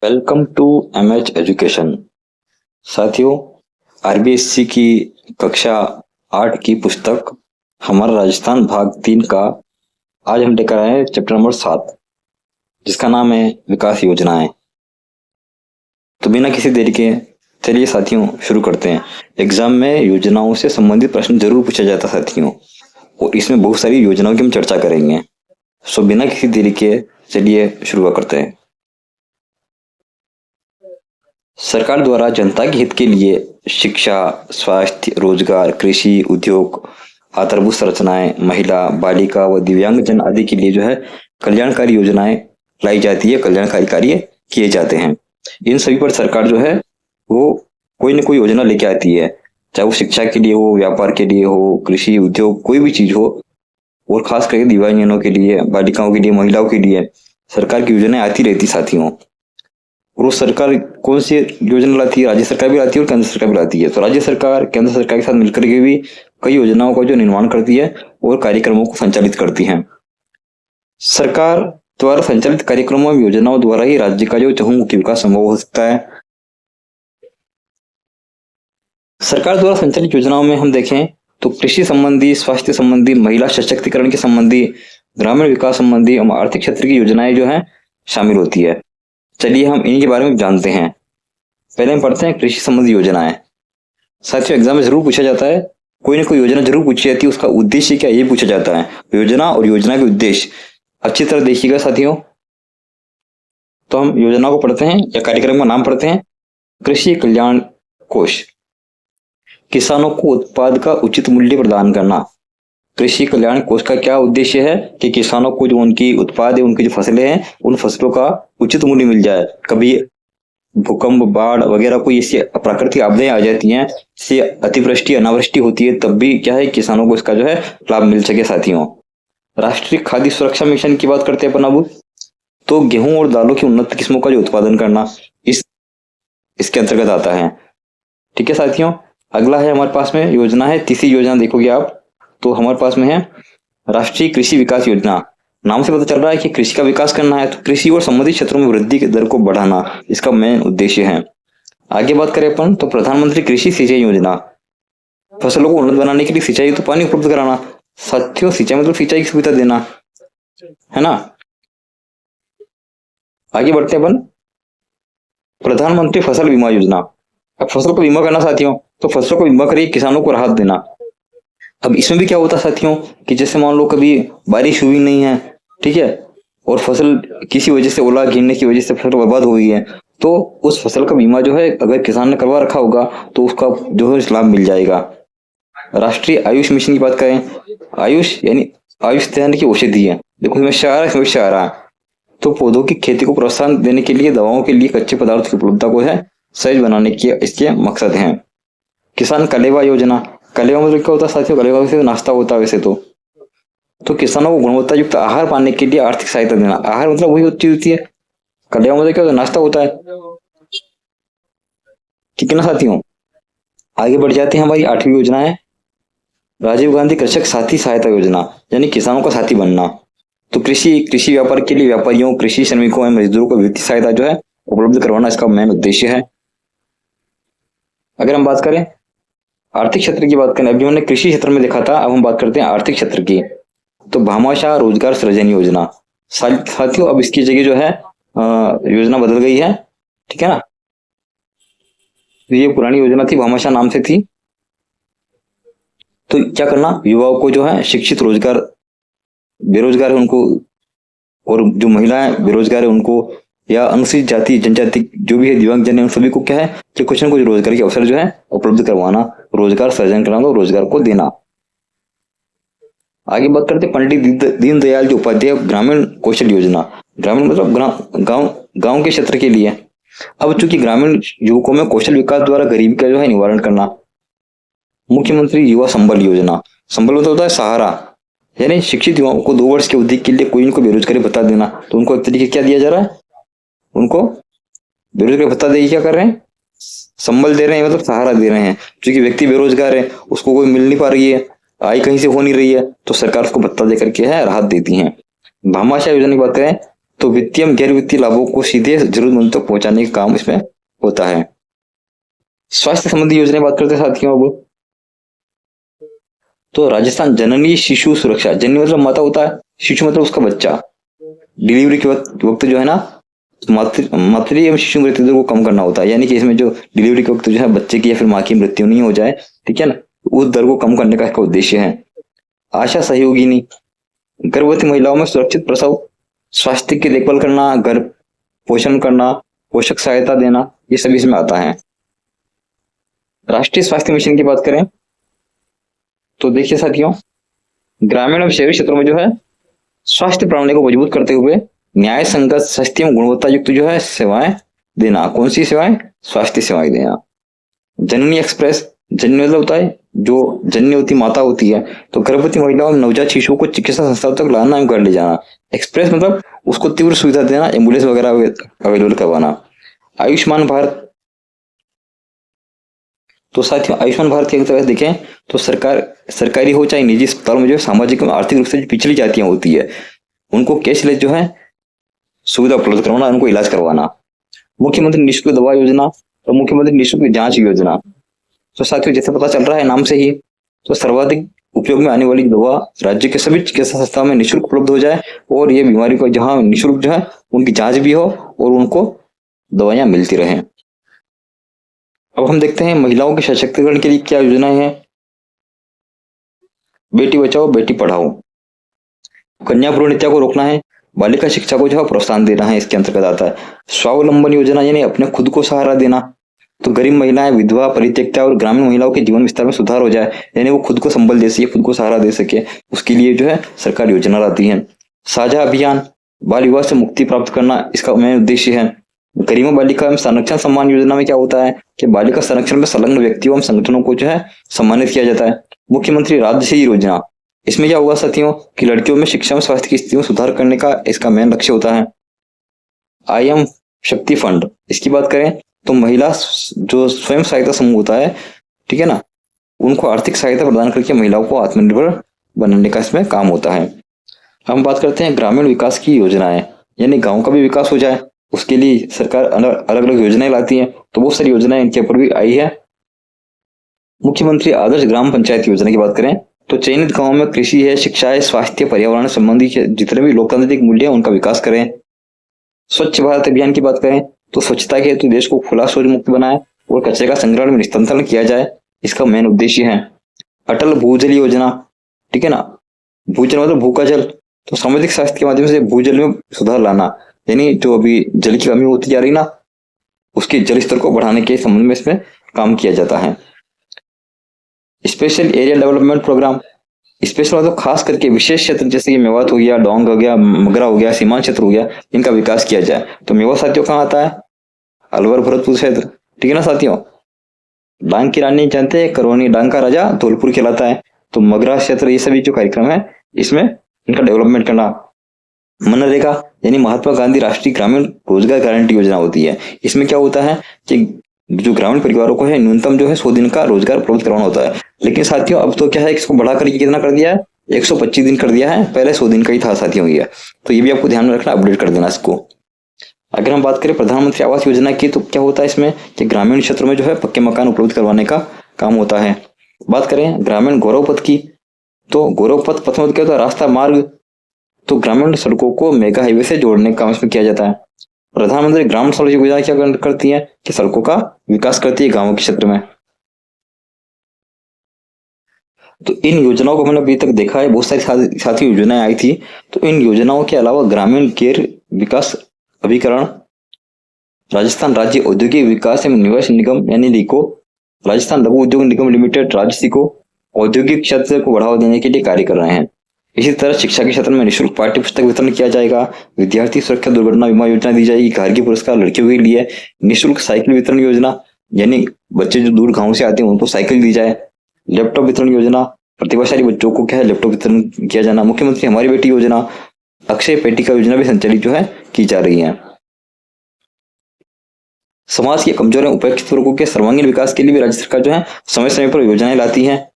Welcome to MH education. साथियों, RBSC की कक्षा 8 की पुस्तक हमारा राजस्थान भाग 3 का आज हम लेकर आए हैं चैप्टर नंबर 7, जिसका नाम है विकास योजनाएं। तो बिना किसी देरी के चलिए साथियों शुरू करते हैं। एग्जाम में योजनाओं से संबंधित प्रश्न जरूर पूछा जाता है साथियों, और इसमें बहुत सारी योजनाओं की हम चर्चा करेंगे। सो बिना किसी देरी के चलिए शुरू करते हैं। सरकार द्वारा जनता के हित के लिए शिक्षा, स्वास्थ्य, रोजगार, कृषि, उद्योग, आधारभूत संरचनाएं, महिला, बालिका व दिव्यांग जन आदि के लिए जो है कल्याणकारी योजनाएं लाई जाती है, कल्याणकारी कार्य किए जाते हैं। इन सभी पर सरकार जो है वो कोई न कोई योजना लेके आती है, चाहे वो शिक्षा के लिए हो, व्यापार के लिए हो, कृषि, उद्योग, कोई भी चीज हो। और खास करके दिव्यांगजनों के लिए, बालिकाओं के लिए, महिलाओं के लिए सरकार की योजनाएं आती रहती साथियों। और वो सरकार कौन सी योजना लाती है? राज्य सरकार भी लाती है और केंद्र सरकार भी लाती है। तो राज्य सरकार केंद्र सरकार के साथ मिलकर के भी कई योजनाओं का जो निर्माण करती है और कार्यक्रमों को संचालित करती है। सरकार द्वारा संचालित कार्यक्रमों और योजनाओं द्वारा ही राज्य का जो चहुमुखी विकास संभव हो सकता है। सरकार द्वारा संचालित योजनाओं में हम देखें तो कृषि संबंधी, स्वास्थ्य संबंधी, महिला सशक्तिकरण के संबंधी, ग्रामीण विकास संबंधी और आर्थिक क्षेत्र की योजनाएं जो है शामिल होती है। चलिए हम इनके बारे में जानते हैं। पहले हम पढ़ते हैं कृषि संबंधी योजनाएं। साथियों, एग्जाम में जरूर पूछा जाता है, कोई ना कोई योजना जरूर पूछी जाती है, उसका उद्देश्य क्या ये पूछा जाता है। योजना और योजना के उद्देश्य अच्छी तरह देखिएगा साथियों। तो हम योजना को पढ़ते हैं या कार्यक्रम का नाम पढ़ते हैं। कृषि कल्याण कोष, किसानों को उत्पाद का उचित मूल्य प्रदान करना। कृषि कल्याण कोष का क्या उद्देश्य है कि किसानों को जो उनकी उत्पाद है, उनकी जो फसलें हैं, उन फसलों का उचित मूल्य मिल जाए। कभी भूकंप, बाढ़ वगैरह कोई ऐसी प्राकृतिक आपदाएं आ जाती हैं, जैसे अतिवृष्टि, अनावृष्टि होती है, तब भी क्या है किसानों को इसका जो है लाभ मिल सके साथियों। राष्ट्रीय खाद्य सुरक्षा मिशन की बात करते हैं अपन अब, तो गेहूं और दालों की उन्नत किस्मों का जो उत्पादन करना इसके अंतर्गत आता है। ठीक है साथियों, अगला है हमारे पास में योजना है, तीसरी योजना देखोगे आप तो हमारे पास में है राष्ट्रीय कृषि विकास योजना। नाम से पता चल रहा है कि कृषि का विकास करना है, तो कृषि और संबंधित क्षेत्रों में वृद्धि की दर को बढ़ाना इसका मेन उद्देश्य है। आगे बात करें अपन तो प्रधानमंत्री कृषि सिंचाई योजना, फसलों को उन्नत बनाने के लिए सिंचाई तो पानी उपलब्ध कराना। साथियों, सिंचाई मतलब सिंचाई की सुविधा देना है ना। आगे बढ़ते हैं अपन प्रधानमंत्री फसल बीमा योजना। अब फसल को बीमा करना साथियों, तो फसलों को बीमा करिए, किसानों को राहत देना। अब इसमें भी क्या होता है साथियों कि जैसे मान लो कभी बारिश हुई नहीं है, ठीक है, और फसल किसी वजह से, ओला गिरने की वजह से फसल बर्बाद हो गई है, तो उस फसल का बीमा जो है अगर किसान ने करवा रखा होगा तो उसका जो है लाभ मिल जाएगा। राष्ट्रीय आयुष मिशन की बात करें, आयुष यानी आयुष ध्यान की औषधि है। देखो इसमें समस्या आ रहा है, तो पौधों की खेती को प्रोत्साहन देने के लिए दवाओं के लिए कच्चे पदार्थ की उपलब्धता को है सहज बनाने के इसके मकसद हैं। किसान कलेवा योजना, कलेवा मतलब क्या होता है साथियों? कलेवा से नाश्ता होता है वैसे तो किसानों को गुणवत्ता युक्त आहार पाने के लिए आर्थिक सहायता देना। आहार मतलब वही चीज होती है, कलेवा मतलब क्या होता है? नाश्ता होता है। ठीक है ना साथियों, आगे बढ़ जाते हैं। हमारी 8वीं योजना है राजीव गांधी कृषक साथी सहायता योजना, यानी किसानों का साथी बनना। तो कृषि व्यापार के लिए व्यापारियों, कृषि श्रमिकों एवं मजदूरों को वित्तीय सहायता जो है उपलब्ध करवाना इसका मेन उद्देश्य है। अगर हम बात करें आर्थिक क्षेत्र की बात करें, अभी हमने कृषि क्षेत्र में देखा था, अब हम बात करते हैं आर्थिक क्षेत्र की। तो भामाशाह रोजगार सृजन योजना, साथियों अब इसकी जगह जो है योजना बदल गई है। ठीक है ना, ये पुरानी योजना थी, भामाशाह नाम से थी। तो क्या करना, युवाओं को जो है शिक्षित, रोजगार, बेरोजगार है उनको, और जो महिलाएं बेरोजगार है उनको, या अनुसूचित जाति जनजाति जो भी है, दिव्यांग जन है, उन सभी को क्या है कि कुछ न कुछ रोजगार के अवसर जो है उपलब्ध करवाना, रोजगार सृजन कराना और रोजगार को देना। आगे बात करते पंडित दीनदयाल जी उपाध्याय ग्रामीण कौशल योजना। ग्रामीण मतलब गांव के क्षेत्र के लिए। अब चूंकि ग्रामीण युवकों में कौशल विकास द्वारा गरीबी का जो है निवारण करना। मुख्यमंत्री युवा संबल योजना, संबल मतलब होता है सहारा, यानी शिक्षित युवाओं को 2 वर्ष की अवधि के लिए कोई इनको बेरोजगारी भत्ता देना। तो उनको एक तरीके क्या दिया जा रहा है, उनको बेरोजगारी भत्ता दे क्या कर रहे हैं, संबल दे रहे हैं, मतलब सहारा दे रहे हैं। क्योंकि व्यक्ति बेरोजगार है, उसको कोई मिल नहीं पा रही है, आय कहीं से हो नहीं रही है, तो सरकार उसको भत्ता दे करके है राहत देती है। भामाशाह योजना की बात करें तो वित्तीय एवं गैर वित्तीय लाभों को सीधे जरूरतमंद तक पहुंचाने का काम इसमें होता है। स्वास्थ्य संबंधी योजनाएं बात करते हैं साथियों अब। तो राजस्थान जननी शिशु सुरक्षा, जननी मतलब माता होता है, शिशु मतलब उसका बच्चा। डिलीवरी के वक्त जो है ना, मातृ एवं शिशु मृत्यु दर को कम करना होता है, यानी कि इसमें जो डिलीवरी के वक्त जो है बच्चे की या फिर माँ की मृत्यु नहीं हो जाए, ठीक है ना, उस दर को कम करने का इसका उद्देश्य है। आशा सहयोगिनी, गर्भवती महिलाओं में सुरक्षित प्रसव, स्वास्थ्य की देखभाल करना, घर पोषण करना, पोषक सहायता देना, ये सभी इसमें आता है। राष्ट्रीय स्वास्थ्य मिशन की बात करें तो देखिए साथियों, ग्रामीण और शहरी क्षेत्रों में जो है स्वास्थ्य प्रणाली को मजबूत करते हुए न्याय संगत, सस्ती एवं गुणवत्ता युक्त जो है सेवाएं देना। कौन सी सेवाएं? स्वास्थ्य सेवाएं देना। जननी एक्सप्रेस, जननी मतलब होता है जो जननी होती माता होती है, तो गर्भवती महिलाओं और नवजात शिशुओं को चिकित्सा संस्थाओं तक लाना एवं घर ले जाना। एक्सप्रेस मतलब उसको तीव्र सुविधा देना, एम्बुलेंस वगैरह अवेलेबल करवाना। आयुष्मान भारत, तो साथियों आयुष्मान भारत के अंतर्गत देखें तो सरकारी हो चाहे निजी अस्पतालों में जो सामाजिक और आर्थिक रूप से पिछड़ी जातियां होती है, उनको कैशलेस जो है सुविधा उपलब्ध करवाना, उनको इलाज करवाना। मुख्यमंत्री निःशुल्क दवा योजना और मुख्यमंत्री निःशुल्क जांच योजना। तो साथियों जैसे पता चल रहा है नाम से ही, तो सर्वाधिक उपयोग में आने वाली दवा राज्य के सभी चिकित्सा संस्थाओं में निःशुल्क उपलब्ध हो जाए और ये बीमारी को जहां निःशुल्क जो है उनकी जांच भी हो और उनको दवाइयां मिलती रहे। अब हम देखते हैं महिलाओं के सशक्तिकरण के लिए क्या योजनाएं हैं। बेटी बचाओ बेटी पढ़ाओ, कन्या भ्रूण हत्या को रोकना है, बालिका शिक्षा को जो है प्रोत्साहन देना है, इसके अंतर्गत आता है। स्वावलंबन योजना यानी अपने खुद को सहारा देना, तो गरीब महिलाएं, विधवा, परित्यक्ता और ग्रामीण महिलाओं के जीवन विस्तार में सुधार हो जाए, यानी वो खुद को संबल दे सके, खुद को सहारा दे सके, उसके लिए जो है सरकार योजना लाती है। साझा अभियान, बाल विवाह से मुक्ति प्राप्त करना इसका मेन उद्देश्य है। गरीबों बालिका एवं संरक्षण सम्मान योजना में क्या होता है कि बालिका संरक्षण में संलग्न व्यक्तियों एवं संगठनों को जो है सम्मानित किया जाता है। मुख्यमंत्री राजश्री योजना, इसमें क्या होगा साथियों कि लड़कियों में शिक्षा और स्वास्थ्य की स्थिति में सुधार करने का इसका मेन लक्ष्य होता है। IM शक्ति फंड, इसकी बात करें तो महिला जो स्वयं सहायता समूह होता है, ठीक है ना, उनको आर्थिक सहायता प्रदान करके महिलाओं को आत्मनिर्भर बनाने का इसमें काम होता है। हम बात करते हैं ग्रामीण विकास की योजनाएं, यानी गांव का भी विकास हो जाए, उसके लिए सरकार अलग अलग योजनाएं लाती है, तो बहुत सारी योजनाएं इनके ऊपर भी आई है। मुख्यमंत्री आदर्श ग्राम पंचायत योजना की बात करें तो चयनित गांवों में कृषि है, शिक्षा है, स्वास्थ्य, पर्यावरण संबंधी जितने भी लोकतांत्रिक मूल्य है उनका विकास करें। स्वच्छ भारत अभियान की बात करें तो स्वच्छता के हेतु देश को खुला शौच मुक्त बनाए और कचरे का संग्रहण में निस्तारण किया जाए, इसका मेन उद्देश्य है। अटल भूजल योजना, ठीक है ना, भूजल मतलब भूखा जल, तो सामाजिक स्वास्थ्य के माध्यम से भूजल में सुधार लाना, यानी जो अभी जल की कमी होती जा रही ना, उसके जल स्तर को बढ़ाने के संबंध में इसमें काम किया जाता है। Special area development programme, special मतलब खास करके विशेष क्षेत्र जैसे कि मेवात हो गया, डोंग हो गया, मगरा हो गया, सीमांत क्षेत्र हो गया, इनका विकास किया जाए। तो मेवात साथियों कहाँ आता है? अलवर भरतपुर क्षेत्र, ठीक है ना साथियों। डांग की रानी जानते हैं, करौनी डांग का राजा धौलपुर कहलाता है। तो मगरा क्षेत्र, ये सभी जो कार्यक्रम है इसमें इनका डेवलपमेंट करना। मनरेगा यानी महात्मा गांधी राष्ट्रीय ग्रामीण रोजगार गारंटी योजना होती है। इसमें क्या होता है कि जो ग्रामीण परिवारों को है न्यूनतम जो है 100 दिन का रोजगार उपलब्ध करवाना होता है। लेकिन साथियों अब तो क्या है, इसको बढ़ा करके कितना कर दिया है, 125 दिन कर दिया है, पहले 100 दिन का ही था साथियों ये। तो ये भी आपको ध्यान में रखना, अपडेट कर देना इसको। अगर हम बात करें प्रधानमंत्री आवास योजना की, तो क्या होता है इसमें कि ग्रामीण क्षेत्रों में जो है पक्के मकान उपलब्ध करवाने का काम होता है। बात करें ग्रामीण गौरव पथ की, तो गौरव पथ मतलब क्या होता है? रास्ता मार्ग, तो ग्रामीण सड़कों को मेगा हाईवे से जोड़ने का काम इसमें किया जाता है। प्रधानमंत्री ग्राम सड़क योजना क्या करती है कि सड़कों का विकास करती है गांवों के क्षेत्र में। तो इन योजनाओं को मैंने अभी तक देखा है, बहुत सारी साथी योजनाएं आई थी। तो इन योजनाओं के अलावा ग्रामीण गैर विकास अभिकरण, राजस्थान राज्य औद्योगिक विकास एवं निवेश निगम यानी लिको, राजस्थान लघु उद्योग निगम लिमिटेड राजसिको औद्योगिक क्षेत्र को बढ़ावा देने के लिए कार्य कर रहे हैं। इसी तरह शिक्षा के क्षेत्र में निःशुल्क पाठ्य पुस्तक वितरण किया जाएगा, विद्यार्थी सुरक्षा दुर्घटना बीमा योजना दी जाएगी, गार्गी पुरस्कार लड़कियों के लिए, निःशुल्क साइकिल वितरण योजना यानी बच्चे जो दूर गांव से आते हैं उनको साइकिल दी जाए, लैपटॉप वितरण योजना, प्रतिभाशाली बच्चों को क्या है लैपटॉप वितरण किया जाना, मुख्यमंत्री हमारी बेटी योजना, अक्षय पेटिका योजना भी संचालित जो है की जा रही है। समाज के कमजोर एवं उपेक्षित वर्गों के सर्वांगीण विकास के लिए भी राज्य सरकार जो है समय समय पर योजनाएं लाती है।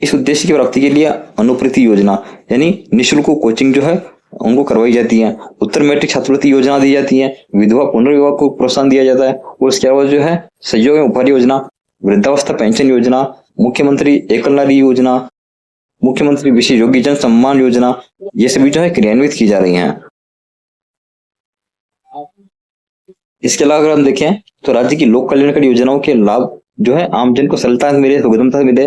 इस उद्देश्य की प्राप्ति के लिए अनुप्रति योजना यानी निःशुल्क कोचिंग जो है उनको करवाई जाती है। उत्तर मैट्रिक छात्रवृत्ति योजना दी जाती है। विधवा पुनर्विवाह को प्रोत्साहन दिया जाता है। और इसके अलावा जो है सहयोग एवं उपहार योजना, वृद्धावस्था पेंशन योजना, मुख्यमंत्री एकल नारी योजना, मुख्यमंत्री विशेष योगी जन सम्मान योजना, ये सभी जो है क्रियान्वित की जा रही हैं। इसके अलावा अगर हम देखें तो राज्य की लोक कल्याणकारी योजनाओं के लाभ जो है आम जन को सरलता से मिले, सुगमता से मिले,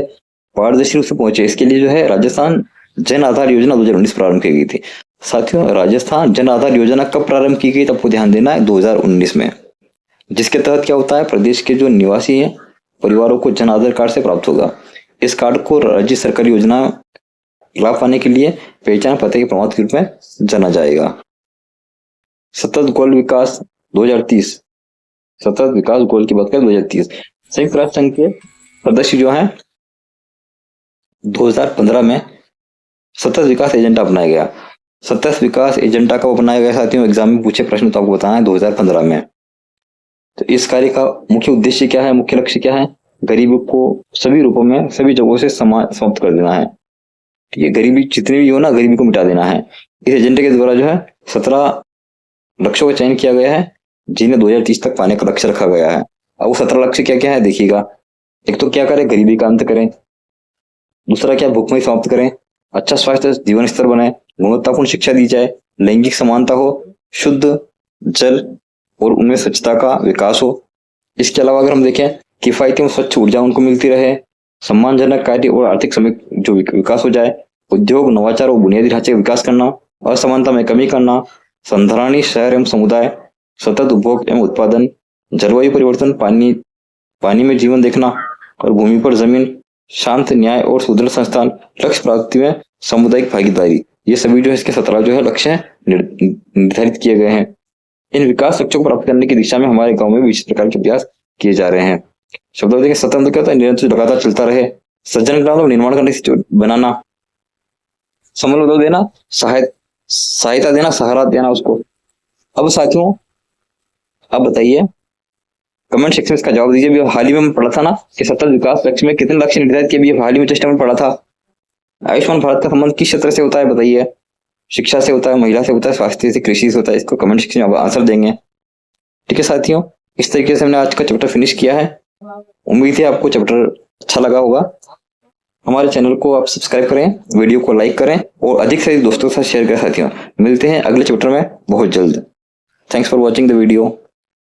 पारदर्शी रूप से पहुंचे, इसके लिए जो है राजस्थान जन आधार योजना 2019 प्रारंभ की गई थी। साथियों, राजस्थान जन आधार योजना कब प्रारंभ की गई, आपको ध्यान देना है 2019 में, जिसके तहत क्या होता है, प्रदेश के जो निवासी हैं परिवारों को जन आधार कार्ड से प्राप्त होगा। इस कार्ड को राज्य सरकारी योजना लाभ पाने के लिए पहचान पते के प्रमाण के रूप में जाना जाएगा। सतत गोल विकास 2030, सतत विकास गोल की बात करें 2030, संयुक्त राष्ट्र संघ के सदस्य जो है 2015 में सतत विकास एजेंडा अपनाया गया। सतत विकास एजेंडा कब अपनाया गया साथियों, एग्जाम में पूछे प्रश्न तो आपको बताना है 2015 में। तो इस कार्य का मुख्य उद्देश्य क्या है, मुख्य लक्ष्य क्या है, गरीबी को सभी रूपों में सभी जगहों से समाप्त कर देना है। ठीक है, गरीबी जितनी भी हो ना, गरीबी को मिटा देना है। इस एजेंडे के द्वारा जो है 17 लक्ष्यों का चयन किया गया है, जिन्हें 2030 तक पाने का लक्ष्य रखा गया है। अब वो 17 लक्ष्य क्या क्या है देखिएगा। एक तो क्या करें, गरीबी का अंत करें। दूसरा क्या, भूखमरी समाप्त करें। अच्छा स्वास्थ्य जीवन स्तर बने, गुणवत्तापूर्ण शिक्षा दी जाए, लैंगिक समानता हो, शुद्ध जल और उनमें स्वच्छता का विकास हो। इसके अलावा अगर हम देखें, किफायती और स्वच्छ ऊर्जा उनको मिलती रहे, सम्मानजनक कार्य और आर्थिक समय जो विकास हो जाए, उद्योग, नवाचार और बुनियादी ढांचे का विकास करना, असमानता में कमी करना, संधारणी शहर एवं समुदाय, सतत उपभोग एवं उत्पादन, जलवायु परिवर्तन, पानी में जीवन देखना और भूमि पर जमीन, शांत न्याय और सुदृढ़ संस्थान, लक्ष्य प्राप्ति में सामुदायिक भागीदारी, ये सभी जो है इसके 17 जो है लक्ष्य निर्धारित किए गए हैं। इन विकास लक्ष्यों को प्राप्त करने की दिशा में हमारे गांव में विभिन्न प्रकार के प्रयास किए जा रहे हैं। शब्दावली के स्वतंत्र क्या होता है, निरंतर लगातार चलता रहे, सज्जन ग्राम निर्माण करने से बनाना, समन्वय देना, सहायता देना, सहारा देना उसको। अब साथियों अब बताइए, कमेंट सेक्शन में इसका जवाब दीजिए। अभी हाल ही में पढ़ा था ना कि सतत विकास लक्ष्य में कितने लक्ष्य निर्धारित किए, अभी हाल ही में जस्ट में पढ़ा था। आयुष्मान भारत का संबंध किस क्षेत्र से होता है बताइए, शिक्षा से होता है, महिला से होता है, स्वास्थ्य से, कृषि से होता है, इसको कमेंट सेक्शन में आंसर देंगे। ठीक है साथियों, इस तरीके से हमने आज का चैप्टर फिनिश किया है। उम्मीद है आपको चैप्टर अच्छा लगा होगा। हमारे चैनल को आप सब्सक्राइब करें, वीडियो को लाइक करें और अधिक से अधिक दोस्तों के साथ शेयर करें साथियों। मिलते हैं अगले चैप्टर में बहुत जल्द। Thanks for watching the video.